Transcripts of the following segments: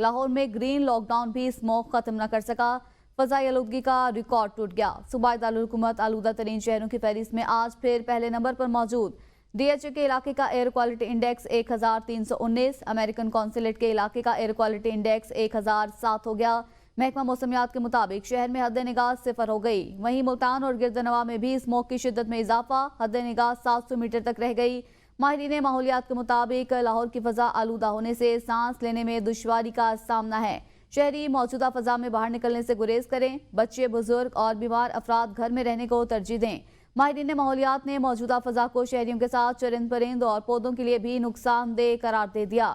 लाहौर में green lockdown भी smoke खत्म न कर सका। फजाई आलूदगी का रिकॉर्ड टूट गया। सूबाई दारुल-हुकूमत आलूदा तरीन शहरों की फहरिस्त में आज फिर पहले नंबर पर मौजूद। DHA के इलाके का air quality index 1319, American consulate के इलाके का एयर क्वालिटी इंडेक्स 1007 हो गया। महकमा मौसमियात के मुताबिक शहर में हद निगाह 0 हो गई। वहीं मुल्तान और गिरदनवा में भी स्मोक की शिद्दत में इजाफा, हद निगाह 700 मीटर तक रह गई। माहिरीन माहौलियात के मुताबिक लाहौर की फजा आलूदा होने से सांस लेने में दुश्वारी का सामना है। शहरी मौजूदा फजा में बाहर निकलने से गुरेज करें। बच्चे, बुजुर्ग और बीमार अफराद घर में रहने को तरजीह दें। माहिरीन माहौलियात ने मौजूदा फजा को शहरियों के साथ चरिंद परिंद और पौधों के लिए भी नुकसानदेह करार दे दिया।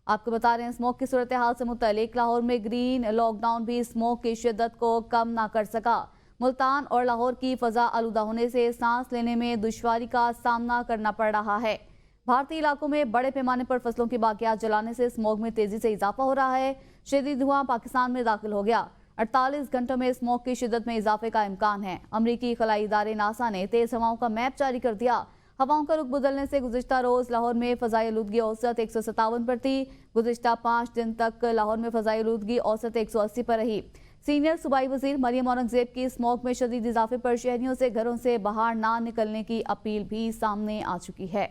आपको बता रहे हैं स्मोक की सूरत हाल से मुतालिक लाहौर में ग्रीन लॉकडाउन भी स्मोक की शिद्दत को कम ना कर सका। मुल्तान और लाहौर की फजा आलूदा होने से सांस लेने में दुश्वारी का सामना करना पड़ रहा है। भारतीय इलाकों में बड़े पैमाने पर फसलों की बाकियात जलाने से स्मोक में तेजी से इजाफा हो रहा है। शदीद धुआं पाकिस्तान में दाखिल हो गया। 48 घंटों में स्मोक की शिद्दत में इजाफे का इम्कान है। अमरीकी खलाई इदारे नासा ने तेज हवाओं का मैप जारी कर दिया। हवाओं का रुख बदलने से गुज़िश्ता रोज लाहौर में फजाई आलूदगी औसत 157 पर थी। गुज़िश्ता 5 दिन तक लाहौर में फजाई आलूदगी औसत 180 पर रही। सीनियर सूबाई वजीर मरियम औरंगजेब की स्मोक में शदीद इजाफे पर शहरियों से घरों से बाहर ना निकलने की अपील भी सामने आ चुकी है।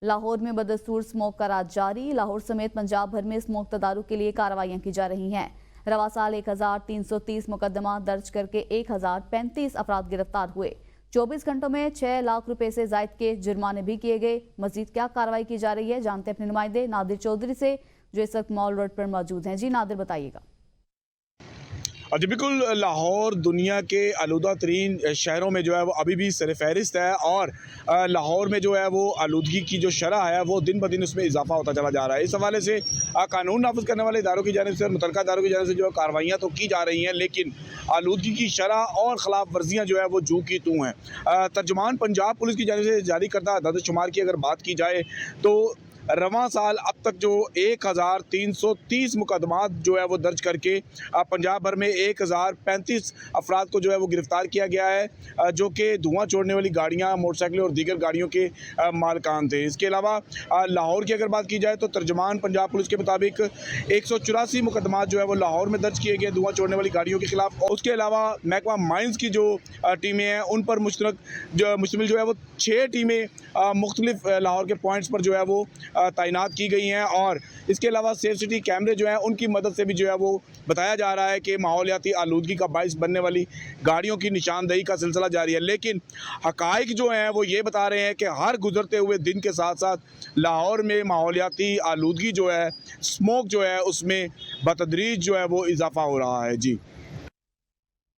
लाहौर में बदस्तूर स्मोक का राज जारी। लाहौर समेत पंजाब भर में स्मोक तदारुक के लिए कार्रवाइयां की जा रही हैं। रवा साल 1330 मुकदमा दर्ज करके 1035 अफराद गिरफ्तार हुए। 24 घंटों में 6 लाख रुपए से जायद के जुर्माने भी किए गए। मजीद क्या कार्रवाई की जा रही है जानते हैं अपने नुमाइंदे नादिर चौधरी से, जो इस वक्त मॉल रोड पर मौजूद हैं। जी नादिर, बताइएगा। जी बिल्कुल, लाहौर दुनिया के आलूदा तरीन शहरों में जो है वो अभी भी सरफहरिस्त है और लाहौर में जो है वो आलूदगी की जो शरह है वो दिन ब दिन उसमें इजाफा होता चला जा रहा है। इस हवाले से कानून नाफिज करने वाले इदारों की जानिब से और मुतल्लिका इदारों की जानिब से जो है कार्रवाइयाँ तो की जा रही हैं, लेकिन आलूदगी की शरह और ख़िलाफ़ वर्जियाँ जो है वो जू की तू हैं। तर्जुमान पंजाब पुलिस की जानिब से जारी करदा अदद शुमार की अगर बात की जाए तो रवां साल अब तक जो 1330 मुकदमात जो है वो दर्ज करके पंजाब भर में 1035 अफराद को जो है वो गिरफ़्तार किया गया है, जो कि धुआं छोड़ने वाली गाड़ियाँ, मोटरसाइकिल और दीगर गाड़ियों के मालकान थे। इसके अलावा लाहौर की अगर बात की जाए तो तर्जुमान पंजाब पुलिस के मुताबिक 184 मुकदमात जो है वो लाहौर में दर्ज किए गए धुआं छोड़ने वाली गाड़ियों के खिलाफ। उसके अलावा महकमा माइंस की जो टीमें हैं उन पर मुश्तमिल जो है वो 6 टीमें मुख्तलिफ लाहौर के पॉइंट्स पर जो है वो तैनात की गई हैं और इसके अलावा सेफ सिटी कैमरे जो हैं उनकी मदद से भी जो है वो बताया जा रहा है कि माहौलियाती आलूदगी का बाइस बनने वाली गाड़ियों की निशानदेही का सिलसिला जारी है। लेकिन हकाइक जो हैं वो ये बता रहे हैं कि हर गुजरते हुए दिन के साथ साथ लाहौर में माहौलियाती आलूदगी जो है, स्मोक जो है, उसमें बतदरीज जो है वो इजाफा हो रहा है। जी,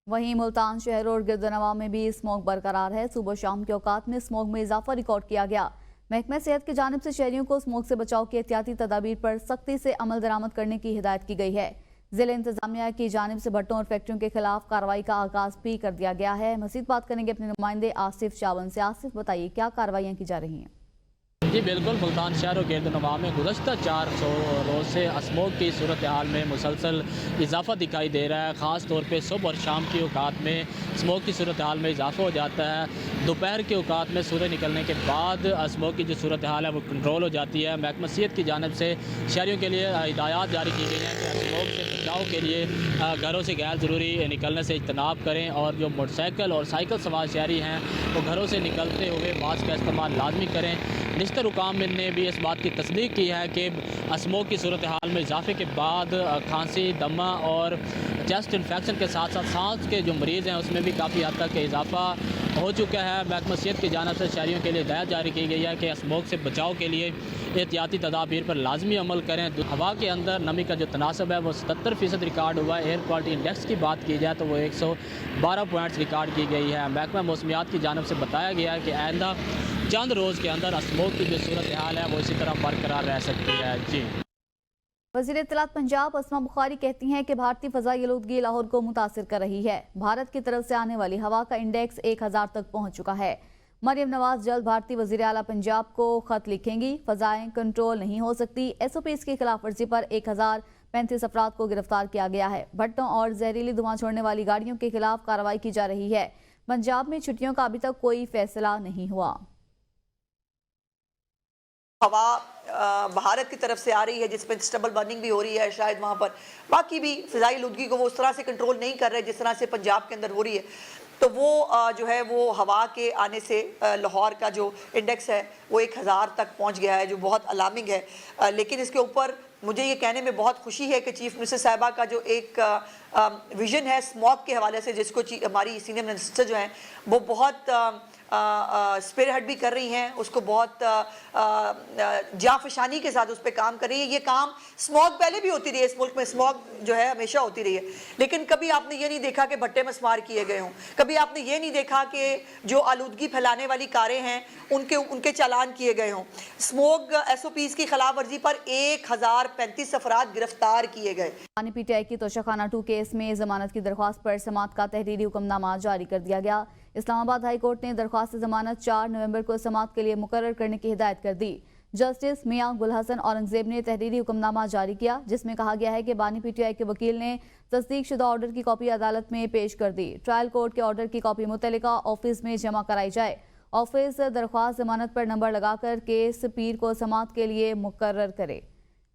वहीं मुल्तान शहर और गिरदनवा में भी स्मोक बरकरार है। सुबह शाम के औकात में स्मोक में इजाफा रिकॉर्ड किया गया। महकमा सेहत की जानिब से शहरियों को स्मोक से बचाव की एहतियाती तदाबीर पर सख्ती से अमल दरामद करने की हिदायत की गई है। जिला इंतजामिया की जानिब से भट्टों और फैक्ट्रियों के खिलाफ कार्रवाई का आगाज भी कर दिया गया है। मजीद बात करेंगे अपने नुमाइंदे आसिफ चावन से। आसिफ, बताइए क्या कार्रवाइयाँ की जा रही हैं? जी बिल्कुल, मुल्तान शहर और गिरदनवा में गुज़श्ता 4 रोज़ से स्मोक की सूरत हाल में मुसलसल इजाफा दिखाई दे रहा है। ख़ास तौर पे सुबह और शाम की औकात में स्मोक की सूरत हाल में इजाफा हो जाता है। दोपहर के औकात में सूरज निकलने के बाद स्मोक की जो सूरत हाल है वो कंट्रोल हो जाती है। महकमा सेहत की जानिब से शहरियों के लिए हिदायत जारी की गई है कि स्मोक से बचाव के लिए घरों से गैर ज़रूरी निकलने से इज्तनाब करें और जो मोटरसाइकिल और साइकिल सवार शहरी हैं वो घरों से निकलते हुए मास्क का इस्तेमाल लाजमी करें। निश्चित हुकाम ने भी इस बात की तस्दीक की है कि स्मोक की सूरत हाल में इजाफे के बाद खांसी, दमा और चेस्ट इन्फेक्शन के साथ साथ सांस के जो मरीज़ हैं उसमें भी काफ़ी हद तक इजाफा हो चुका है। महकमा सेहत की जानिब से शहरियों के लिए हिदायत जारी की गई है कि स्मोक से बचाव के लिए एहतियाती तदाबीर पर लाजमी अमल करें। हवा के अंदर नमी का जो तनासब है वो 77% रिकॉर्ड हुआ है। एयर क्वालिटी इंडेक्स की बात की जाए तो वो 112 पॉइंट्स रिकॉर्ड की गई है। महकमा मौसमियात की जानिब से बताया गया है कि आइंदा चंद रोज़ के अंदर स्मोक की जो सूरत हाल है वो इसी तरह बरकरार रह सकती है। जी, वज़ीर इत्तलात पंजाब अस्मा बुखारी कहती हैं कि भारतीय फ़ज़ाई आलूदगी लाहौर को मुतासिर कर रही है। भारत की तरफ से आने वाली हवा का इंडेक्स 1000 तक पहुँच चुका है। मरियम नवाज जल्द भारतीय वज़ीर आला पंजाब को खत लिखेंगी। फ़ज़ाएं कंट्रोल नहीं हो सकती। SOPs की खिलाफ वर्जी पर 1035 अफराद को गिरफ्तार किया गया है। भट्टों और जहरीली धुआं छोड़ने वाली गाड़ियों के खिलाफ कार्रवाई की जा रही है। पंजाब में छुट्टियों का अभी तक कोई फैसला नहीं हुआ। हवा भारत की तरफ से आ रही है जिसमें स्टबल बर्निंग भी हो रही है, शायद वहाँ पर बाकी भी फ़िज़ाई आलूदगी को वो उस तरह से कंट्रोल नहीं कर रहे जिस तरह से पंजाब के अंदर हो रही है। तो वो जो है वो हवा के आने से लाहौर का जो इंडेक्स है वो 1000 तक पहुँच गया है, जो बहुत अलार्मिंग है। लेकिन इसके ऊपर मुझे ये कहने में बहुत खुशी है कि चीफ मिनिस्टर साहिबा का जो एक विजन है स्मॉग के हवाले से, जिसको हमारी सीनियर मिनिस्टर जो हैं वो बहुत स्पीयरहेड भी कर रही हैं, उसको बहुत जाफशानी के साथ उस पर काम कर रही है। ये काम स्मॉग पहले भी होती रही है, इस मुल्क में स्मॉग जो है हमेशा होती रही है, लेकिन कभी आपने ये नहीं देखा कि भट्टे मस्मार किए गए हों, कभी आपने ये नहीं देखा कि जो आलूदगी फैलाने वाली कारें हैं उनके चालान किए गए हों। स्मॉग SOPs की खिलाफ वर्जी पर 1035 अफराद गिरफ्तार किए गए। PTI की तोशाखाना 2 केस में जमानत की दरख्वास्त पर समाअत का तहरीरी हुक्मनामा जारी कर दिया गया। इस्लामाबाद हाई कोर्ट ने दरख्वास्त जमानत 4 नवंबर को समाअत के लिए मुकर्रर करने की हिदायत कर दी। जस्टिस मियां गुल हसन औरंगजेब ने तहरीरी हुक्मनामा जारी किया, जिसमें कहा गया है कि बानी PTI के वकील ने तस्दीक शुदा ऑर्डर की कॉपी अदालत में पेश कर दी। ट्रायल कोर्ट के ऑर्डर की कॉपी मुतल्लिका ऑफिस में जमा कराई जाए। ऑफिस दरख्वास्त जमानत पर नंबर लगाकर केस पीर को समाअत के लिए मुकर्रर करे।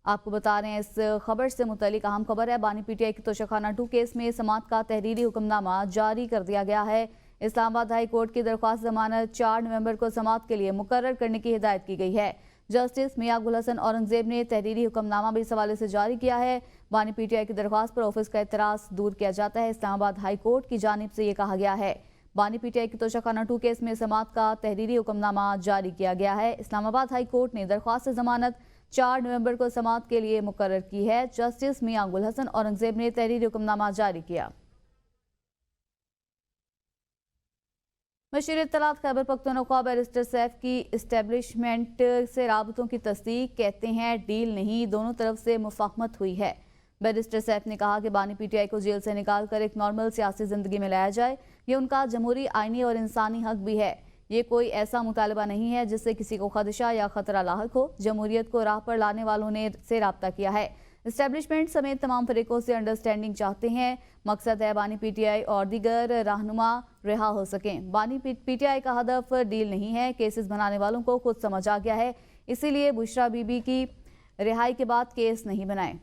आपको बता रहे हैं इस खबर से मुतल्लिक अहम खबर है। बानी PTI की तोशाखाना 2 केस में समाअत का तहरीरी हुक्मनामा जारी कर दिया गया है। इस्लामाबाद हाई कोर्ट की दरख्वास्त जमानत 4 नवंबर को समाअत के लिए मुकर्रर करने की हिदायत की गई है। जस्टिस मियां गुल हसन औरंगजेब ने तहरीरी हुक्मनामा भी इस हवाले से जारी किया है। बानी PTI की दरख्वास्त पर ऑफिस का एतराज दूर किया जाता है। इस्लामाबाद हाई कोर्ट की जानिब से ये कहा गया है। बानी PTI की तोशाखाना 2 केस में समाअत का तहरीरी हुक्मनामा जारी किया गया है। इस्लामाबाद हाई कोर्ट ने दरख्वास्त जमानत 4 नवंबर को समाअत के लिए मुकर्रर की है। जस्टिस मियां गुल हसन औरंगजेब ने तहरीरी हुक्मनामा जारी किया। मशीर इत्तलात खैबर पख्तूनख्वा बैरिस्टर सैफ की इस्टेब्लिशमेंट से राबतों की तस्दीक, कहते हैं डील नहीं, दोनों तरफ से मुफाहमत हुई है। बैरिस्टर सैफ ने कहा कि बानी PTI को जेल से निकाल कर एक नॉर्मल सियासी जिंदगी में लाया जाए, ये उनका जमहूरी, आइनी और इंसानी हक भी है। ये कोई ऐसा मुतालबा नहीं है जिससे किसी को खदशा या खतरा लाहक हो। जमहूरियत को राह पर लाने वालों ने से राब्ता किया है। इस्टेब्लिशमेंट समेत तमाम फरीकों से अंडरस्टैंडिंग चाहते हैं। मकसद है बानी PTI और दीगर रहनुमा रिहा हो सकें। बानी PTI का हदफ डील नहीं है। केसेस बनाने वालों को खुद समझ आ गया है, इसीलिए बुशरा बीबी की रिहाई के बाद केस नहीं बनाए।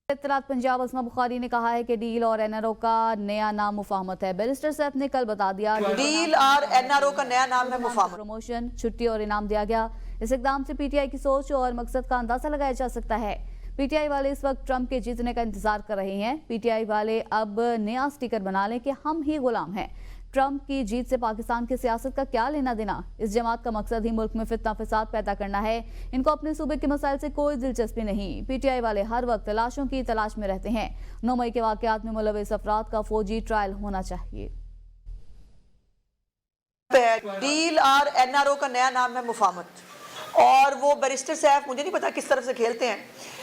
इत्तलात पंजाब अस्मा बुखारी ने कहा है कि डील और NRO का नया नाम मुफाहमत है। बैरिस्टर साहब ने कल बता दिया डील और NRO का नया नाम है मुफाहमत। प्रमोशन, छुट्टी और इनाम दिया गया। इस इकदाम से PTI की सोच और मकसद का अंदाजा लगाया जा सकता है। PTI वाले इस वक्त ट्रंप के जीतने का इंतजार कर रहे हैं। PTI वाले अब नया स्टिकर बना लें कि हम ही गुलाम हैं। ट्रंप की जीत से पाकिस्तान की सियासत का क्या लेना देना। इस जमात का मकसद ही मुल्क में फितना फसाद पैदा करना है। इनको अपने सूबे के मसाइल से कोई दिलचस्पी नहीं। PTI वाले हर वक्त लाशों की तलाश में रहते हैं। 9 मई के वाकयात में मुलविस अफराद का फौजी ट्रायल होना चाहिए। डील और NRO का नया नाम है मुफाहमत, और वो बैरिस्टर साहब मुझे नहीं पता किस तरफ से खेलते हैं,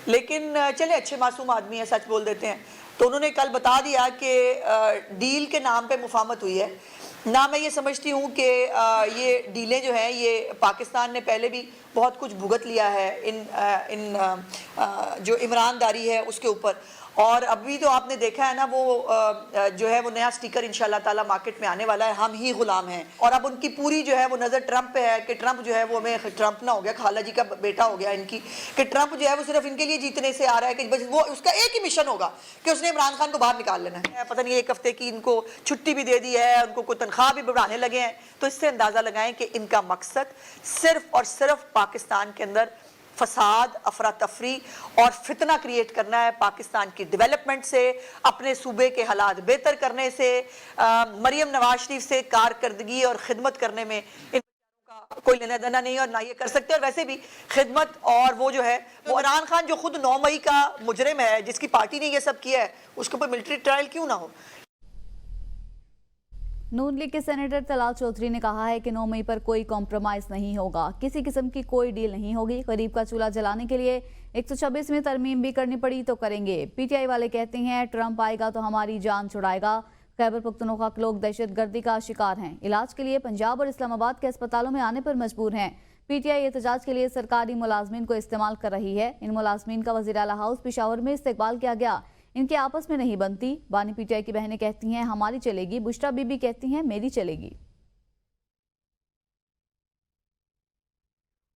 लेकिन चले अच्छे मासूम आदमी हैं, सच बोल देते हैं। तो उन्होंने कल बता दिया कि डील के नाम पे मुफाहमत हुई है ना। मैं ये समझती हूँ कि ये डीलें जो हैं ये पाकिस्तान ने पहले भी बहुत कुछ भुगत लिया है इन जो इमरानदारी है उसके ऊपर। और अभी तो आपने देखा है ना वो जो है वो नया स्टिकर इंशाल्लाह ताला मार्केट में आने वाला है, हम ही गुलाम हैं। और अब उनकी पूरी जो है वो नज़र ट्रंप पे है कि ट्रंप जो है वो हमें ट्रंप ना हो गया, खाला जी का बेटा हो गया इनकी, कि ट्रंप जो है वो सिर्फ इनके लिए जीतने से आ रहा है कि बस वो उसका एक ही मिशन होगा कि उसने इमरान खान को बाहर निकाल लेना है। पता नहीं 1 हफ्ते की इनको छुट्टी भी दे दी है, उनको कोई तनख्वाह भी बढ़ाने लगे हैं। तो इससे अंदाज़ा लगाएं कि इनका मकसद सिर्फ और सिर्फ पाकिस्तान के अंदर फसाद, अफरा तफरी और फितना क्रिएट करना है। पाकिस्तान की डेवलपमेंट से, अपने सूबे के हालात बेहतर करने से, मरियम नवाज शरीफ से कारकर्दगी और खिदमत करने में इनका कोई लेना देना नहीं और ना ये कर सकते। और वैसे भी खिदमत और वो जो है वो इमरान खान जो खुद 9 मई का मुजरिम है, जिसकी पार्टी ने ये सब किया है, उसके ऊपर मिलिट्री ट्रायल क्यों ना हो। नून लीग के सेनेटर तलाल चौधरी ने कहा है कि 9 मई पर कोई कॉम्प्रोमाइज नहीं होगा, किसी किस्म की कोई डील नहीं होगी। गरीब का चूल्हा जलाने के लिए 126 में तरमीम भी करनी पड़ी तो करेंगे। PTI वाले कहते हैं ट्रंप आएगा तो हमारी जान छुड़ाएगा। खैबर पख्तूनख्वा के लोग दहशतगर्दी का शिकार हैं, इलाज के लिए पंजाब और इस्लामाबाद के अस्पतालों में आने पर मजबूर हैं। PTI एहतजाज के लिए सरकारी मुलाजमीन को इस्तेमाल कर रही है। इन मुलाजमीन का वज़ीर आला हाउस पेशावर में इस्तकबाल किया गया। इनके आपस में नहीं बनती। बानी PTI की बहनें कहती हैं हमारी चलेगी, बुशरा बीबी कहती हैं मेरी चलेगी।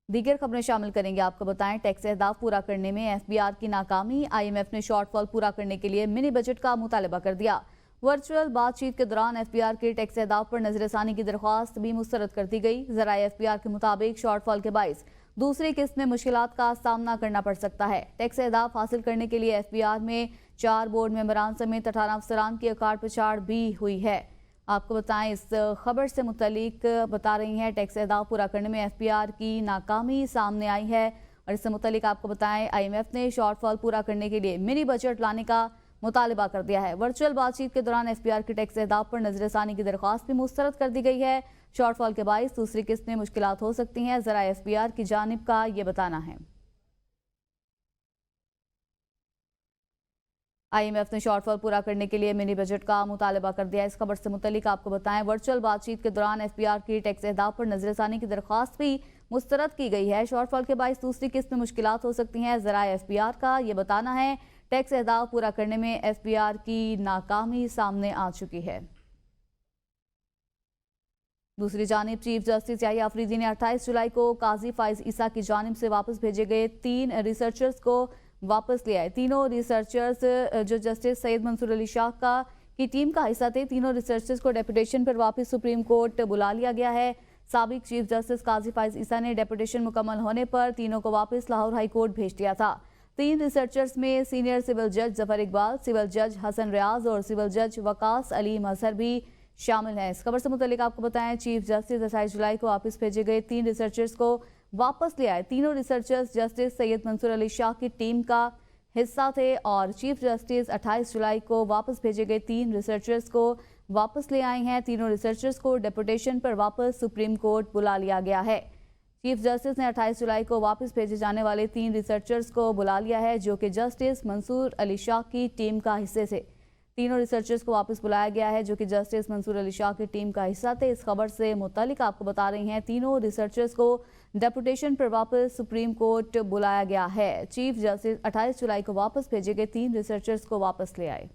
दीगर खबरें शामिल करेंगे। आपको बताएं, टैक्स अहदाफ पूरा करने में एफबीआर की नाकामी, IMF ने शॉर्टफॉल पूरा करने के लिए मिनी बजट का मुतालबा कर दिया। वर्चुअल बातचीत के दौरान एफबीआर के टैक्स अहदाफ पर नजरसानी की दरख्वास्त भी मुस्तरद कर दी गई। जराए एफबीआर के मुताबिक शॉर्टफॉल के बाइस दूसरी किस्त में मुश्किलात का सामना करना पड़ सकता है। टैक्स अहदाफ हासिल करने के लिए एफबीआर में 4 बोर्ड मेंबरान समेत 18 अफसरान की अकाड़ पछाड़ भी हुई है। आपको बताएं, इस खबर से मुतलिक बता रही हैं, टैक्स अहदाफ पूरा करने में एफबीआर की नाकामी सामने आई है। और इससे मुतलिक आपको बताएं, IMF ने शॉर्टफॉल पूरा करने के लिए मिनी बजट लाने का मुतालबा कर दिया है। वर्चुअल बातचीत के दौरान एफबीआर के टैक्स अहदाफ पर नजरसानी की दरख्वास्त भी मुस्तरद कर दी गई है। शॉर्टफॉल के बाइस दूसरी किस्त में मुश्किलात हो सकती हैं, जरा एफबीआर की जानिब का ये बताना है। IMF ने शॉर्टफॉल पूरा करने के लिए मिनी बजट का मुतालबा कर दिया। इस खबर से मुतलिक आपको बताएं, वर्चुअल बातचीत के दौरान एफबीआर की टैक्स अहदाफ पर नजरसानी की दरख्वास्त भी मुस्तरद की गई है। शॉर्टफॉल के बाइस दूसरी किस्त में मुश्किलात हो सकती हैं, जरा एफबीआर का ये बताना है। टैक्स अहदाफ पूरा करने में एफबीआर की नाकामी सामने आ चुकी है। दूसरी जानिब चीफ जस्टिस याहिया अफरीदी ने 28 जुलाई को काजी फाइज ईसा की जानिब से वापस भेजे गए 3 रिसर्चर्स को वापस लिया है। तीनों रिसर्चर्स जो जस्टिस सैयद मंसूर अली शाह की टीम का हिस्सा थे, तीनों रिसर्चर्स को डेपुटेशन पर वापस सुप्रीम कोर्ट बुला लिया गया है। साबिक चीफ जस्टिस काजी फाइज ईसा ने डेपुटेशन मुकम्मल होने पर तीनों को वापस लाहौर हाई कोर्ट भेज दिया था। 3 रिसर्चर्स में सीनियर सिविल जज जफर इकबाल, सिविल जज हसन रियाज और सिविल जज वकास अली मजहर भी शामिल हैं। इस खबर से मुतल्लिक आपको बताएं, चीफ जस्टिस 28 जुलाई को वापस भेजे गए 3 रिसर्चर्स को वापस ले आए। तीनों रिसर्चर्स जस्टिस सैयद मंसूर अली शाह की टीम का हिस्सा थे और चीफ जस्टिस 28 जुलाई को वापस भेजे गए 3 रिसर्चर्स को वापस ले आए हैं। तीनों रिसर्चर्स को डेपुटेशन पर वापस सुप्रीम कोर्ट बुला लिया गया है। चीफ जस्टिस ने 28 जुलाई को वापस भेजे जाने वाले 3 रिसर्चर्स को बुला लिया है, जो कि जस्टिस मंसूर अली शाह की टीम का हिस्से थे। तीनों रिसर्चर्स को वापस बुलाया गया है, जो कि जस्टिस मंसूर अली शाह की टीम का हिस्सा थे। इस खबर से मुतालिक आपको बता रही हैं, तीनों रिसर्चर्स को डेपुटेशन पर वापस सुप्रीम कोर्ट बुलाया गया है। चीफ जस्टिस 28 जुलाई को वापस भेजे गए 3 रिसर्चर्स को वापस ले आए।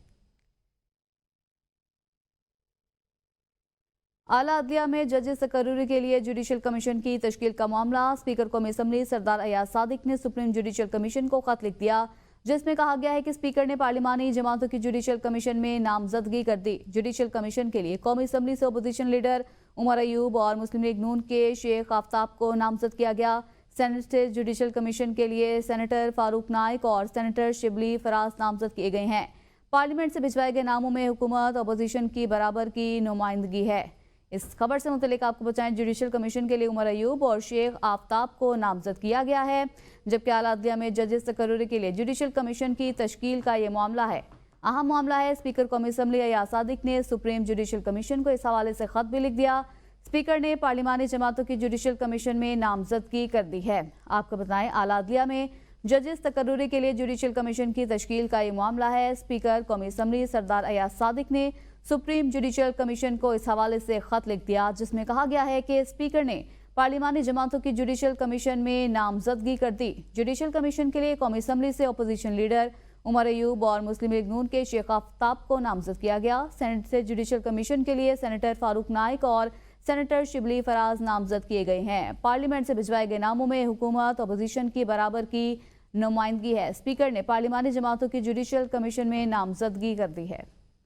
आला अदलिया में जजेस तकर्रुरी के लिए जुडिशल कमीशन की तश्कील का मामला, स्पीकर कौमी असम्बली सरदार अयाज सादिक ने सुप्रीम जुडिशल कमीशन को खत लिख दिया, जिसमें कहा गया है कि स्पीकर ने पार्लिमानी जमातों की जुडिशल कमीशन में नामजदगी कर दी। जुडिशल कमीशन के लिए कौमी असम्बली से अपोजिशन लीडर उमर अयूब और मुस्लिम लीग नून के शेख आफ्ताब को नामजद किया गया। सेनेट से जुडिशल कमीशन के लिए सेनेटर फारूक नाइक और सेनेटर शिबली फराज नामजद किए गए हैं। पार्लियामेंट से भिजवाए गए नामों में हुकूमत अपोजिशन की बराबर की नुमाइंदगी है। इस खबर से मुतल्लिक आपको बताएं, जुडिशल कमीशन के लिए उमर अयूब और शेख आफ्ताब को नामजद किया गया है, जबकि आला अदलिया में जजेस तकर्रुरी के लिए जुडिशल कमीशन की तश्कील का ये मामला है। अहम मामला है। स्पीकर कौमी असम्बली अयाज सादिक ने सुप्रीम जुडिशल कमीशन को इस हवाले से खत भी लिख दिया। स्पीकर ने पार्लिमानी जमातों की जुडिशल कमीशन में नामजदगी कर दी है। आपको बताएं, आला अदलिया में जजेस तकर्रुरी के लिए जुडिशल कमीशन की तश्कील का ये मामला है। स्पीकर कौमी असम्बली सरदार अयाज सादिक ने सुप्रीम जुडिशल कमीशन को इस हवाले से खत लिख दिया, जिसमें कहा गया है कि स्पीकर ने पार्लिमानी जमातों की जुडिशल कमीशन में नामजदगी कर दी। जुडिशल कमीशन के लिए कौमी असम्बली से अपोजिशन लीडर उमर अयूब और मुस्लिम लीग नून के शेख आफ्ताब को नामजद किया गया। सेनेट से जुडिशल कमीशन के लिए सेनेटर फारूक नाइक और सेनेटर शिबली फराज नामजद किए गए हैं। पार्लियामेंट से भिजवाए गए नामों में हुकूमत अपोजिशन की बराबर की नुमाइंदगी है। स्पीकर ने पार्लिमानी जमातों की जुडिशल कमीशन में नामजदगी कर दी है।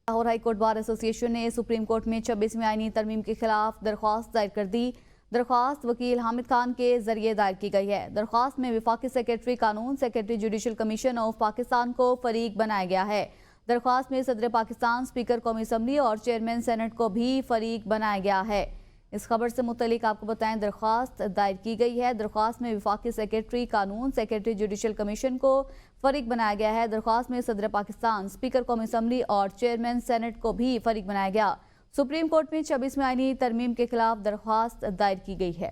Lahore high court bar association ने सुप्रीम कोर्ट में 26वीं आईनी तरमीम के खिलाफ दरख्वास्त दायर कर दी। दरख्वास्त वकील हामिद खान के जरिए दायर की गई है। दरख्वास्त में वफाकी सेक्रेटरी कानून, secretary judicial commission of Pakistan को फरीक बनाया गया है। दरख्वास्त में सदर पाकिस्तान, स्पीकर कौमी असम्बली और चेयरमैन सेनेट को भी फरीक बनाया गया है। इस खबर से मुतल्लिक आपको बताएं, दरख्वास्त दायर की गई है। दरख्वास्त में वफाकी सेक्रेटरी कानून, सेक्रेटरी जुडिशल कमीशन को फरीक बनाया गया है। दरख्वास्त में सदर पाकिस्तान, स्पीकर कौमी असम्बली और चेयरमैन सेनेट को भी फरीक बनाया गया। सुप्रीम कोर्ट में 26वीं आईनी तरमीम के खिलाफ दरख्वास्त दायर की गई है।